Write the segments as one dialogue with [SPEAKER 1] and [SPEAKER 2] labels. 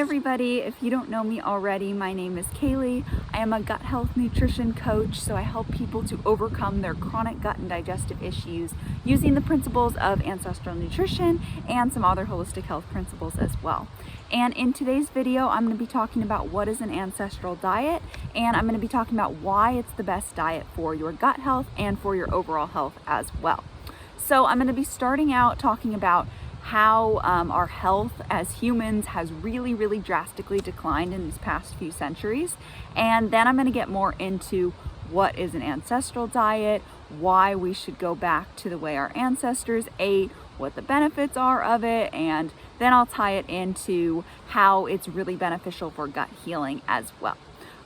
[SPEAKER 1] everybody, if you don't know me already, my name is Kaylee. I am a gut health nutrition coach, so I help people to overcome their chronic gut and digestive issues using the principles of ancestral nutrition and some other holistic health principles as well. And in today's video, I'm going to be talking about what is an ancestral diet, and I'm going to be talking about why it's the best diet for your gut health and for your overall health as well. So I'm going to be starting out talking about how our health as humans has really drastically declined in these past few centuries. And then I'm going to get more into what is an ancestral diet, why we should go back to the way our ancestors ate, what the benefits are of it, and then I'll tie it into how it's really beneficial for gut healing as well.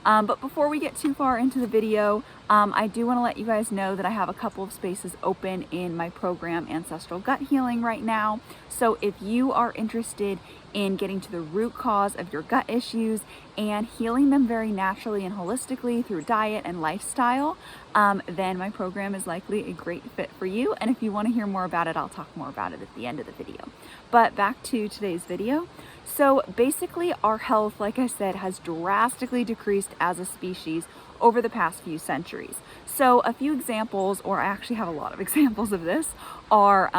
[SPEAKER 1] But before we get too far into the video, I do want to let you guys know that I have a couple of spaces open in my program, Ancestral Gut Healing, right now. So if you are interested in getting to the root cause of your gut issues and healing them very naturally and holistically through diet and lifestyle, then my program is likely a great fit for you. And if you want to hear more about it, I'll talk more about it at the end of the video. But back to today's video. So basically our health, like I said, has drastically decreased as a species over the past few centuries. So a few examples, or I actually have a lot of examples of this, are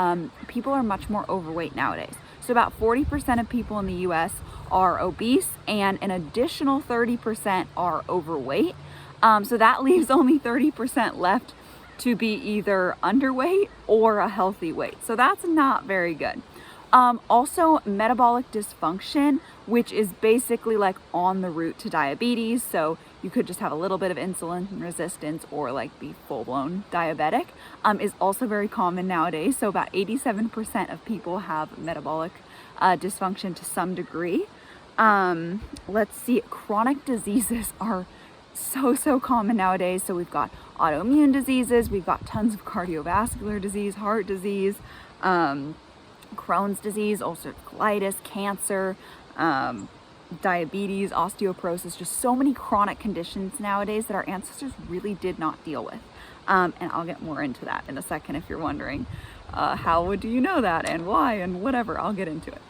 [SPEAKER 1] people are much more overweight nowadays. So about 40% of people in the US are obese, and an additional 30% are overweight. So that leaves only 30% left to be either underweight or a healthy weight. So that's not very good. Also metabolic dysfunction, which is basically like on the route to diabetes. So you could just have a little bit of insulin resistance or like be full-blown diabetic, is also very common nowadays. So about 87% of people have metabolic dysfunction to some degree. Let's see, chronic diseases are so common nowadays. So we've got autoimmune diseases, we've got tons of cardiovascular disease, heart disease, Crohn's disease, ulcerative colitis, cancer, diabetes, osteoporosis, just so many chronic conditions nowadays that our ancestors really did not deal with. And I'll get more into that in a second if you're wondering how do you know that and why and whatever, I'll get into it.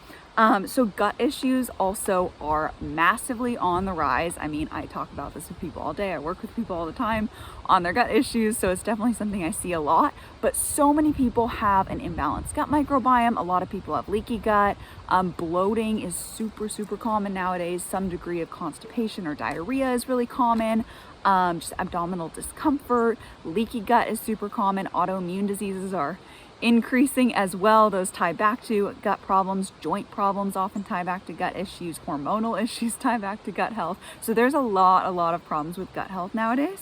[SPEAKER 1] So gut issues also are massively on the rise. I mean, I talk about this with people all day. I work with people all the time on their gut issues, so it's definitely something I see a lot. But so many people have an imbalanced gut microbiome. A lot of people have leaky gut. Bloating is super common nowadays. Some degree of constipation or diarrhea is really common. Just abdominal discomfort. Leaky gut is super common. Autoimmune diseases are increasing as well. Those tie back to gut problems. Joint problems often tie back to gut issues. Hormonal issues tie back to gut health. So there's a lot of problems with gut health nowadays.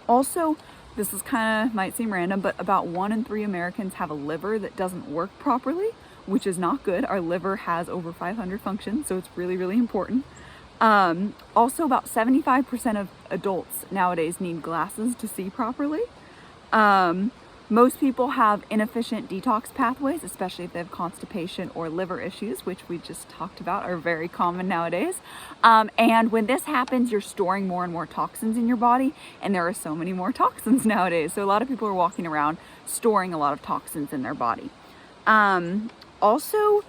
[SPEAKER 1] Also, this is kind of might seem random, but about 1 in 3 Americans have a liver that doesn't work properly, which is not good. Our liver has over 500 functions, so it's really important. Also, about 75% of adults nowadays need glasses to see properly. Most people have inefficient detox pathways, especially if they have constipation or liver issues, which we just talked about are very common nowadays. And when this happens, you're storing more and more toxins in your body, and there are so many more toxins nowadays. So a lot of people are walking around storing a lot of toxins in their body. Also,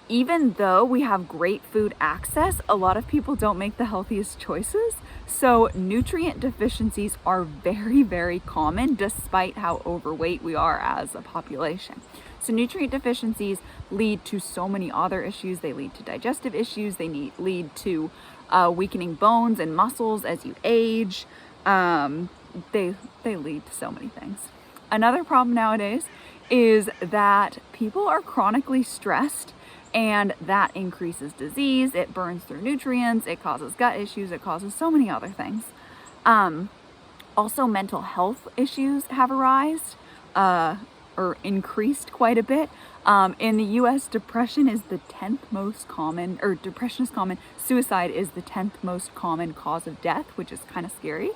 [SPEAKER 1] even though we have great food access, a lot of people don't make the healthiest choices. So nutrient deficiencies are very common despite how overweight we are as a population. So nutrient deficiencies lead to so many other issues. They lead to digestive issues. They lead to weakening bones and muscles as you age. They lead to so many things. Another problem nowadays is that people are chronically stressed, and that increases disease. It burns through nutrients, it causes gut issues, it causes so many other things. Also, mental health issues have arisen or increased quite a bit. In the US, depression is the 10th most common, or depression is common. Suicide is the 10th most common cause of death, which is kind of scary.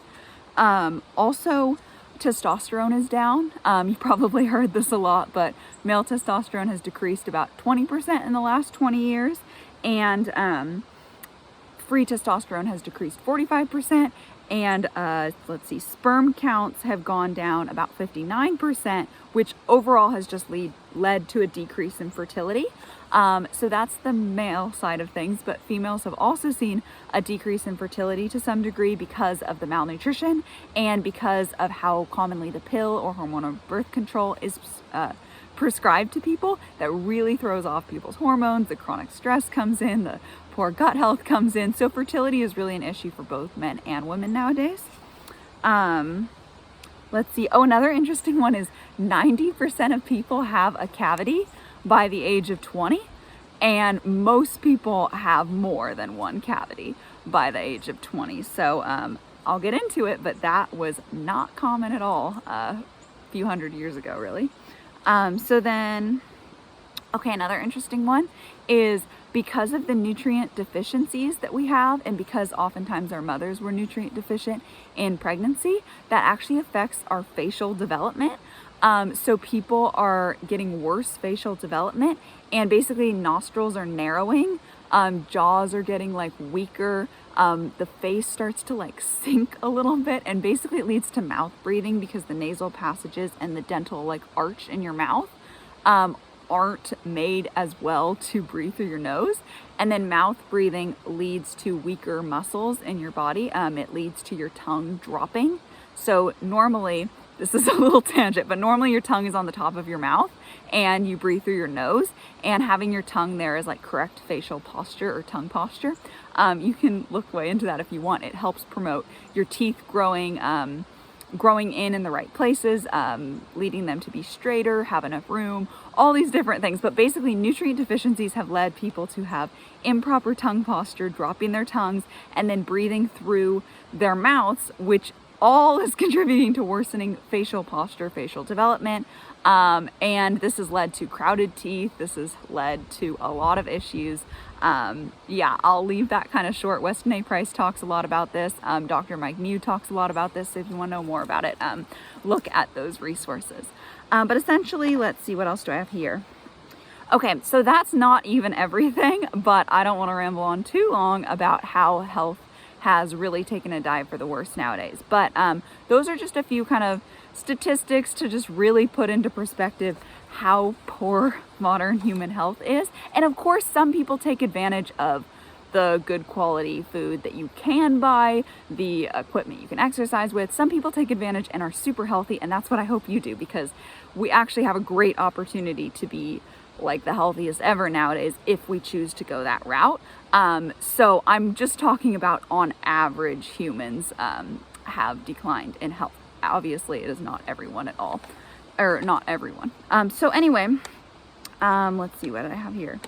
[SPEAKER 1] Also, testosterone is down. You probably heard this a lot, but male testosterone has decreased about 20% in the last 20 years, and free testosterone has decreased 45%, And let's see, sperm counts have gone down about 59%, which overall has just led to a decrease in fertility. So that's the male side of things, but females have also seen a decrease in fertility to some degree because of the malnutrition and because of how commonly the pill or hormonal birth control is prescribed to people. That really throws off people's hormones. The chronic stress comes in, the poor gut health comes in. So fertility is really an issue for both men and women nowadays. Let's see. Oh, another interesting one is 90% of people have a cavity by the age of 20, and most people have more than one cavity by the age of 20. So I'll get into it, but that was not common at all a few hundred years ago, really. So then, okay, another interesting one is because of the nutrient deficiencies that we have, and because oftentimes our mothers were nutrient deficient in pregnancy, that actually affects our facial development. So people are getting worse facial development, and basically nostrils are narrowing, jaws are getting like weaker, the face starts to like sink a little bit, and basically it leads to mouth breathing because the nasal passages and the dental like arch in your mouth aren't made as well to breathe through your nose. And then mouth breathing leads to weaker muscles in your body. It leads to your tongue dropping. So normally, this is a little tangent, but normally your tongue is on the top of your mouth and you breathe through your nose, and having your tongue there is like correct facial posture or tongue posture. You can look way into that if you want. It helps promote your teeth growing in the right places, leading them to be straighter, have enough room, all these different things. But basically nutrient deficiencies have led people to have improper tongue posture, dropping their tongues, and then breathing through their mouths, which all is contributing to worsening facial posture, facial development. And this has led to crowded teeth. This has led to a lot of issues. Yeah, I'll leave that kind of short. Weston A. Price talks a lot about this. Dr. Mike Mew talks a lot about this. So if you want to know more about it, look at those resources. But essentially, let's see, what else do I have here? Okay, so that's not even everything, but I don't want to ramble on too long about how health has really taken a dive for the worse nowadays. But those are just a few kind of statistics to just really put into perspective how poor modern human health is. And of course, some people take advantage of the good quality food that you can buy, the equipment you can exercise with. Some people take advantage and are super healthy, and that's what I hope you do, because we actually have a great opportunity to be like the healthiest ever nowadays if we choose to go that route. So I'm just talking about on average humans have declined in health. Obviously it is not everyone at all, or not everyone. So anyway, let's see, what did I have here?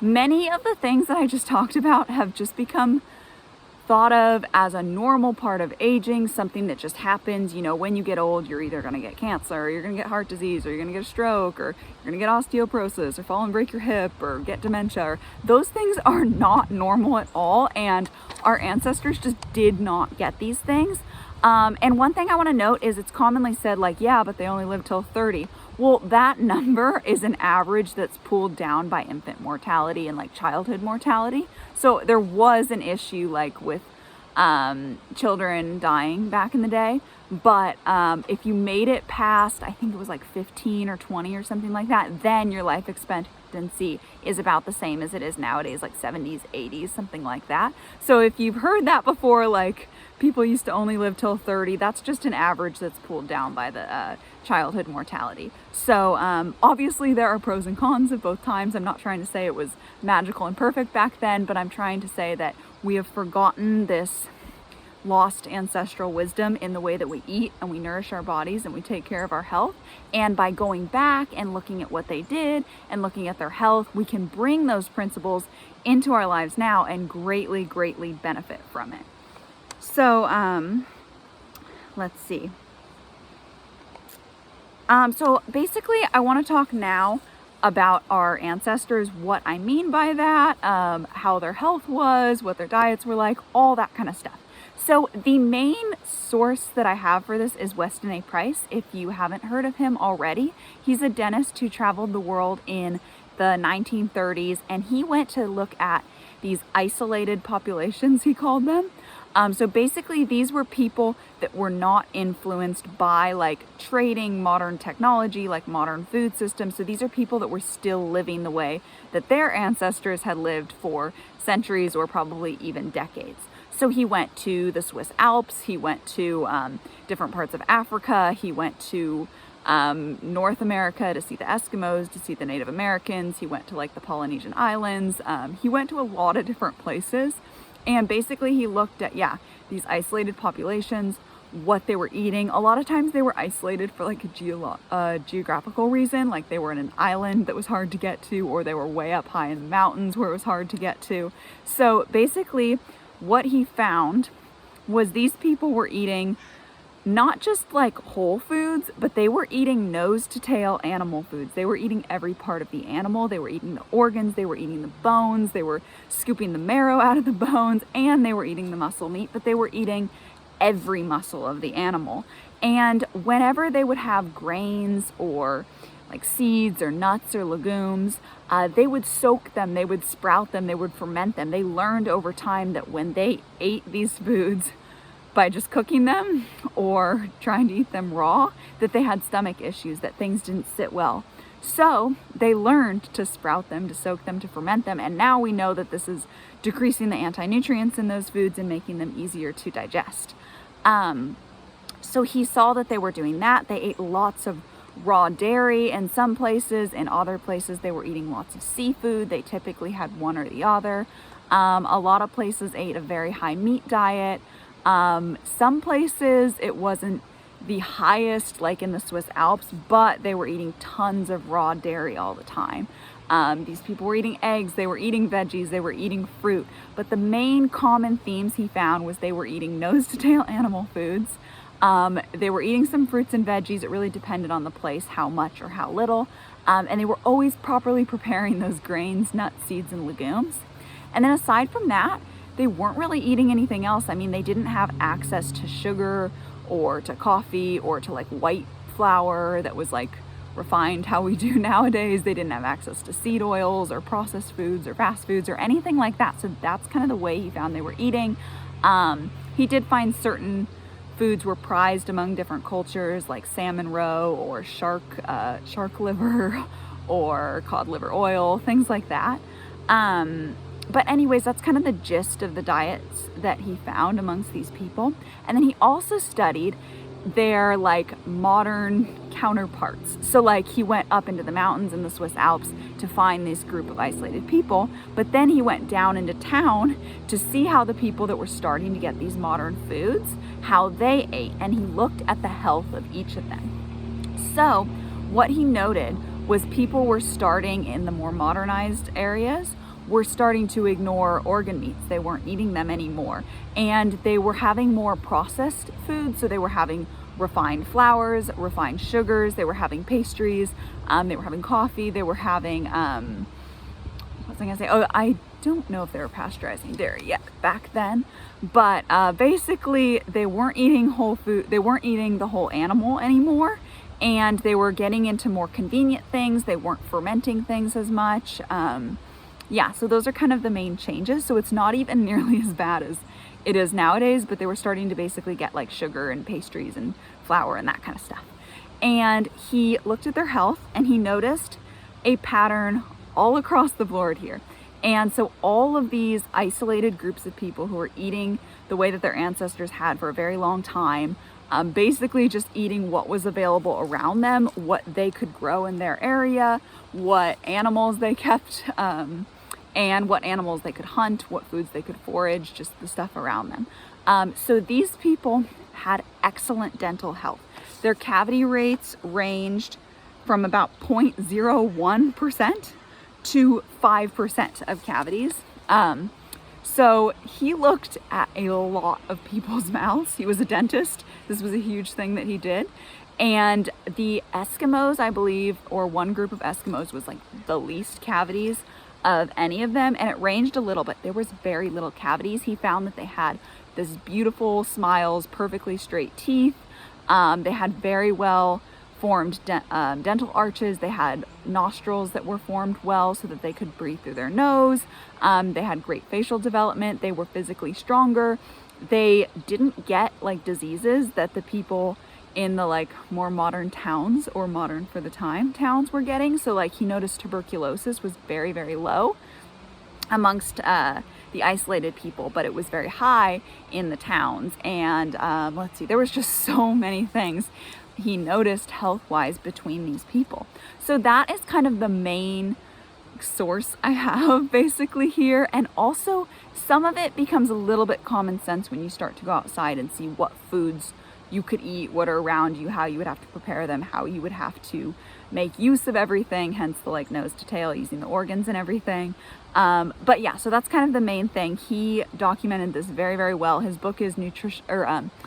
[SPEAKER 1] Many of the things that I just talked about have just become thought of as a normal part of aging, something that just happens. You know, when you get old, you're either going to get cancer, or you're going to get heart disease, or you're going to get a stroke, or you're going to get osteoporosis, or fall and break your hip, or get dementia. Or those things are not normal at all, and our ancestors just did not get these things. And one thing I want to note is it's commonly said like, yeah, but they only live till 30. Well, that number is an average that's pulled down by infant mortality and like childhood mortality. So there was an issue like with children dying back in the day. But if you made it past, I think it was like 15 or 20 or something like that, then your life expectancy is about the same as it is nowadays, like 70s, 80s, something like that. So if you've heard that before, like people used to only live till 30, that's just an average that's pulled down by the childhood mortality. So obviously there are pros and cons of both times. I'm not trying to say it was magical and perfect back then, but I'm trying to say that we have forgotten this lost ancestral wisdom in the way that we eat and we nourish our bodies and we take care of our health. And by going back and looking at what they did and looking at their health, we can bring those principles into our lives now and greatly, greatly benefit from it. So let's see. So basically I want to talk now about our ancestors, what I mean by that, how their health was, what their diets were like, all that kind of stuff. So the main source that I have for this is Weston A. Price. If you haven't heard of him already, he's a dentist who traveled the world in the 1930s, and he went to look at these isolated populations, he called them, So basically these were people that were not influenced by like trading modern technology, like modern food systems. So these are people that were still living the way that their ancestors had lived for centuries or probably even decades. So he went to the Swiss Alps, he went to different parts of Africa, he went to North America to see the Eskimos, to see the Native Americans, he went to like the Polynesian Islands, he went to a lot of different places. And basically he looked at, these isolated populations, what they were eating. A lot of times they were isolated for like a geographical reason, like they were in an island that was hard to get to, or they were way up high in the mountains where it was hard to get to. So basically what he found was these people were eating not just like whole foods, but they were eating nose to tail animal foods. They were eating every part of the animal. They were eating the organs, they were eating the bones, they were scooping the marrow out of the bones, and they were eating the muscle meat, but they were eating every muscle of the animal. And whenever they would have grains or like seeds or nuts or legumes, they would soak them, they would sprout them, they would ferment them. They learned over time that when they ate these foods by just cooking them or trying to eat them raw, that they had stomach issues, that things didn't sit well. So they learned to sprout them, to soak them, to ferment them, and now we know that this is decreasing the anti-nutrients in those foods and making them easier to digest. So he saw that they were doing that. They ate lots of raw dairy in some places. In other places they were eating lots of seafood. They typically had one or the other. A lot of places ate a very high meat diet. Some places it wasn't the highest, like in the Swiss Alps, but they were eating tons of raw dairy all the time. These people were eating eggs, they were eating veggies, they were eating fruit, but the main common themes he found was they were eating nose to tail animal foods. They were eating some fruits and veggies. It really depended on the place, how much or how little. And they were always properly preparing those grains, nuts, seeds, and legumes. And then aside from that, they weren't really eating anything else. I mean, they didn't have access to sugar or to coffee or to like white flour that was like refined how we do nowadays. They didn't have access to seed oils or processed foods or fast foods or anything like that. So that's kind of the way he found they were eating. He did find certain foods were prized among different cultures, like salmon roe or shark liver or cod liver oil, things like that. But anyways, that's kind of the gist of the diets that he found amongst these people. And then he also studied their like modern counterparts. So like he went up into the mountains in the Swiss Alps to find this group of isolated people, but then he went down into town to see how the people that were starting to get these modern foods, how they ate, and he looked at the health of each of them. So what he noted was people were starting in the more modernized areas were starting to ignore organ meats. They weren't eating them anymore. And they were having more processed foods. So they were having refined flours, refined sugars, they were having pastries, they were having coffee, they were having, what was I gonna say? Oh, I don't know if they were pasteurizing dairy yet back then, but basically they weren't eating whole food, they weren't eating the whole animal anymore. And they were getting into more convenient things. They weren't fermenting things as much. So those are kind of the main changes. So it's not even nearly as bad as it is nowadays, but they were starting to basically get like sugar and pastries and flour and that kind of stuff. And he looked at their health and he noticed a pattern all across the board here. And so all of these isolated groups of people who were eating the way that their ancestors had for a very long time, basically just eating what was available around them, what they could grow in their area, what animals they kept, and what animals they could hunt, what foods they could forage, just the stuff around them. So these people had excellent dental health. Their cavity rates ranged from about 0.01% to 5% of cavities. So he looked at a lot of people's mouths. He was a dentist. This was a huge thing that he did. And the Eskimos, I believe, or one group of Eskimos was like the least cavities of any of them, and it ranged a little bit. There was very little cavities. He found that they had this beautiful smiles, perfectly straight teeth. They had very well formed dental arches. They had nostrils that were formed well so that they could breathe through their nose. They had great facial development. They were physically stronger. they didn't get like diseases that the people in the like more modern towns, or modern for the time towns, were getting. So like he noticed tuberculosis was very, very low amongst the isolated people, but it was very high in the towns. And let's see, there was just so many things he noticed health-wise between these people. So that is kind of the main source I have basically here. And also some of it becomes a little bit common sense when you start to go outside and see what foods you could eat, what are around you, how you would have to prepare them, how you would have to make use of everything, hence the like nose to tail, using the organs and everything. But yeah, so that's kind of the main thing. He documented this very, very well. His book is nutritional,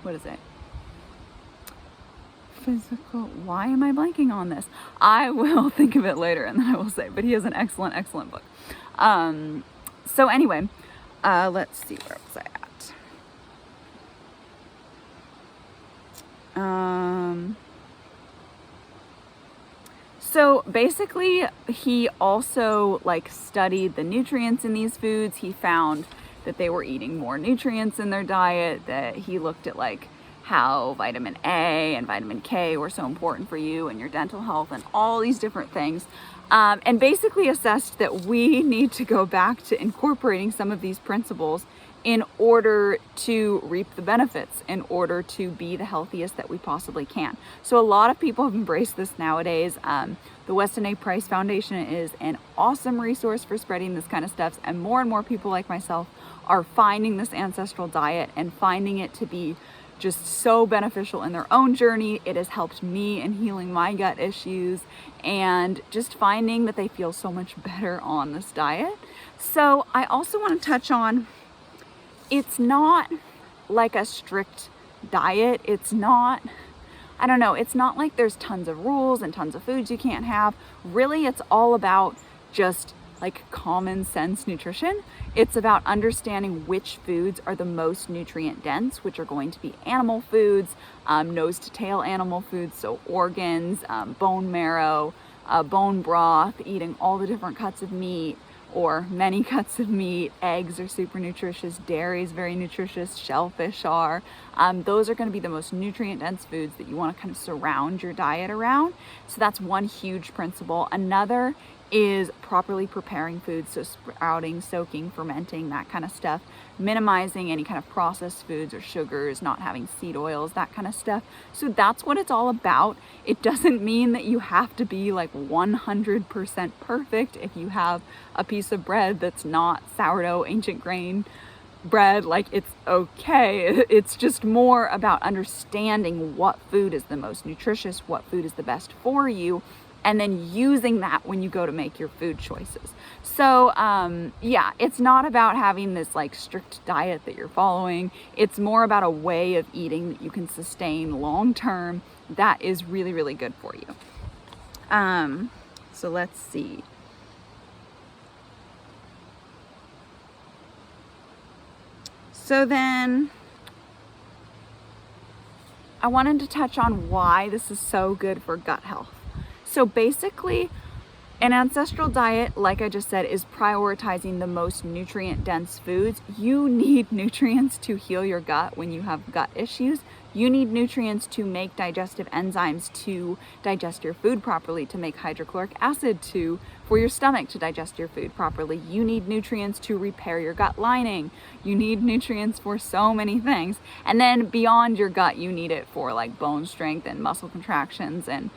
[SPEAKER 1] what is it? Physical, why am I blanking on this? I will think of it later and then I will say, but he has an excellent, excellent book. So anyway, let's see, where was I at? So basically he also like studied the nutrients in these foods. He found that they were eating more nutrients in their diet, that he looked at like how vitamin A and vitamin K were so important for you and your dental health and all these different things. And basically assessed that we need to go back to incorporating some of these principles in order to reap the benefits, in order to be the healthiest that we possibly can. So a lot of people have embraced this nowadays. The Weston A Foundation is an awesome resource for spreading this kind of stuff, and more people like myself are finding this ancestral diet and finding it to be just so beneficial in their own journey. It has helped me in healing my gut issues and just finding that they feel so much better on this diet. So I also want to touch on, it's not like a strict diet. It's not, I don't know, it's not like there's tons of rules and tons of foods you can't have. Really, it's all about just like common sense nutrition. It's about understanding which foods are the most nutrient dense, which are going to be animal foods, nose to tail animal foods, so organs, bone marrow, bone broth, eating all the different cuts of meat, or many cuts of meat. Eggs are super nutritious, dairy is very nutritious, shellfish are. Those are going to be the most nutrient dense foods that you want to kind of surround your diet around. So that's one huge principle. Another is properly preparing foods, so sprouting, soaking, fermenting, that kind of stuff, minimizing any kind of processed foods or sugars, not having seed oils, that kind of stuff. So that's what it's all about. It doesn't mean that you have to be like 100% perfect. If you have a piece of bread that's not sourdough ancient grain bread, like, it's okay. It's just more about understanding what food is the most nutritious, what food is the best for you, and then using that when you go to make your food choices. So yeah, it's not about having this like strict diet that you're following. It's more about a way of eating that you can sustain long term that is really, really good for you. So let's see. So then I wanted to touch on why this is so good for gut health. So basically, an ancestral diet, like I just said, is prioritizing the most nutrient dense foods. You need nutrients to heal your gut when you have gut issues. You need nutrients to make digestive enzymes to digest your food properly, to make hydrochloric acid for your stomach to digest your food properly. You need nutrients to repair your gut lining. You need nutrients for so many things. And then beyond your gut, you need it for like bone strength and muscle contractions and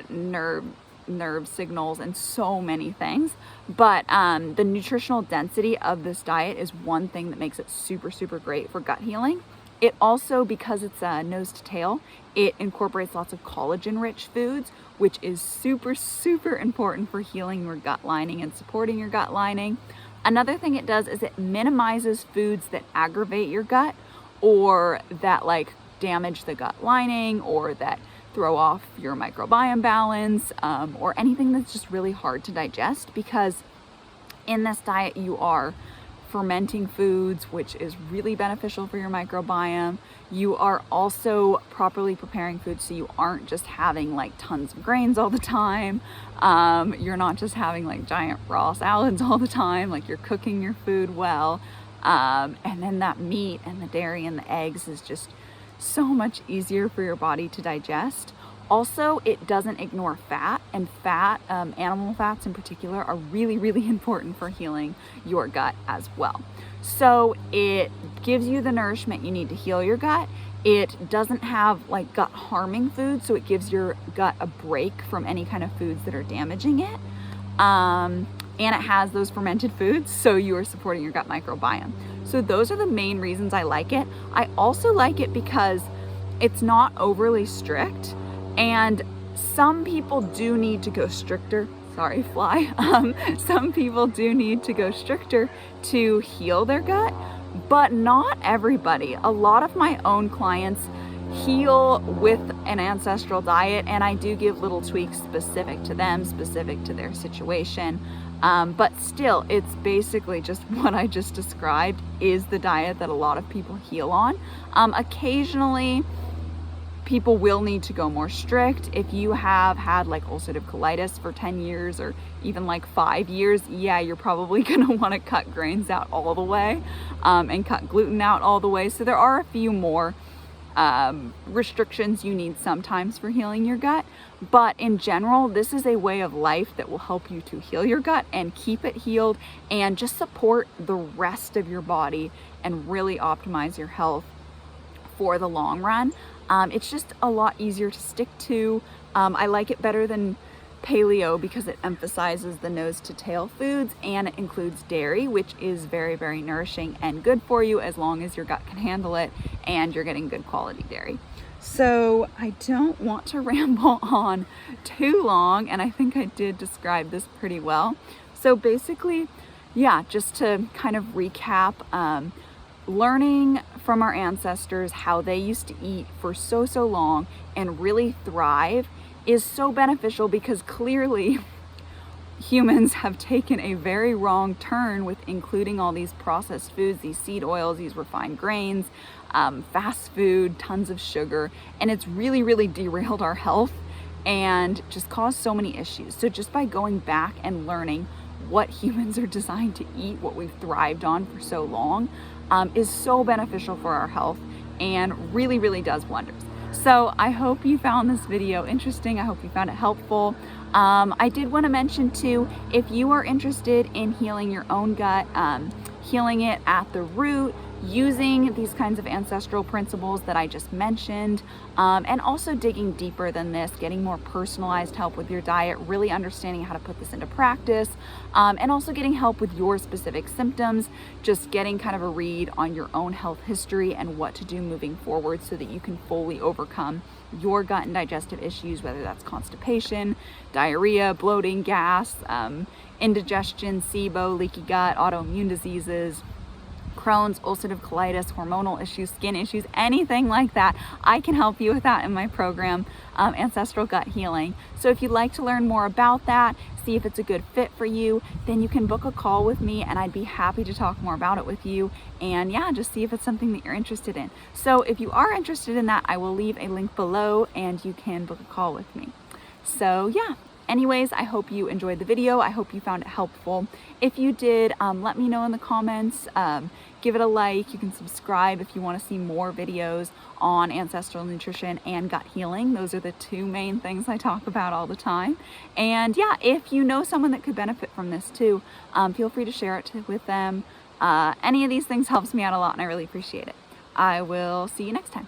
[SPEAKER 1] nerve signals and so many things. But the nutritional density of this diet is one thing that makes it super, super great for gut healing. It also, because it's nose to tail, it incorporates lots of collagen rich foods, which is super, super important for healing your gut lining and supporting your gut lining. Another thing it does is it minimizes foods that aggravate your gut, or that like damage the gut lining, or that throw off your microbiome balance, or anything that's just really hard to digest, because in this diet you are fermenting foods, which is really beneficial for your microbiome. You are also properly preparing foods so you aren't just having like tons of grains all the time. You're not just having like giant raw salads all the time, like you're cooking your food well. And then that meat and the dairy and the eggs is just so much easier for your body to digest. Also, it doesn't ignore fat, and fat, animal fats in particular, are really, really important for healing your gut as well. So it gives you the nourishment you need to heal your gut. It doesn't have like gut harming foods, so it gives your gut a break from any kind of foods that are damaging it. And it has those fermented foods, so you are supporting your gut microbiome. So those are the main reasons I like it. I also like it because it's not overly strict. And some people do need to go stricter. Sorry, fly. Some people do need to go stricter to heal their gut, but not everybody. A lot of my own clients heal with an ancestral diet, and I do give little tweaks specific to them, specific to their situation. But still, it's basically just what I just described is the diet that a lot of people heal on. Occasionally, people will need to go more strict. If you have had like ulcerative colitis for 10 years or even like 5 years, yeah, you're probably gonna wanna cut grains out all the way and cut gluten out all the way. So there are a few more restrictions you need sometimes for healing your gut. But in general, this is a way of life that will help you to heal your gut and keep it healed and just support the rest of your body and really optimize your health for the long run. It's just a lot easier to stick to. I like it better than paleo because it emphasizes the nose to tail foods, and it includes dairy, which is very, very nourishing and good for you as long as your gut can handle it and you're getting good quality dairy. So I don't want to ramble on too long, and I think I did describe this pretty well. So basically, yeah, just to kind of recap, learning from our ancestors how they used to eat for so long and really thrive is so beneficial, because clearly humans have taken a very wrong turn with including all these processed foods, these seed oils, these refined grains, fast food, tons of sugar, and it's really, really derailed our health and just caused so many issues. So just by going back and learning what humans are designed to eat, what we've thrived on for so long, is so beneficial for our health and really, really does wonders. So I hope you found this video interesting. I hope you found it helpful. I did want to mention too, if you are interested in healing your own gut, healing it at the root, using these kinds of ancestral principles that I just mentioned, and also digging deeper than this, getting more personalized help with your diet, really understanding how to put this into practice, and also getting help with your specific symptoms, just getting kind of a read on your own health history and what to do moving forward so that you can fully overcome your gut and digestive issues, whether that's constipation, diarrhea, bloating, gas, indigestion, SIBO, leaky gut, autoimmune diseases, Crohn's, ulcerative colitis, hormonal issues, skin issues, anything like that. I can help you with that in my program, Ancestral Gut Healing. So if you'd like to learn more about that, see if it's a good fit for you, then you can book a call with me and I'd be happy to talk more about it with you. And yeah, just see if it's something that you're interested in. So if you are interested in that, I will leave a link below and you can book a call with me. So yeah. Anyways, I hope you enjoyed the video. I hope you found it helpful. If you did, let me know in the comments. Give it a like. You can subscribe if you want to see more videos on ancestral nutrition and gut healing. Those are the two main things I talk about all the time. And yeah, if you know someone that could benefit from this too, feel free to share it with them. Any of these things helps me out a lot and I really appreciate it. I will see you next time.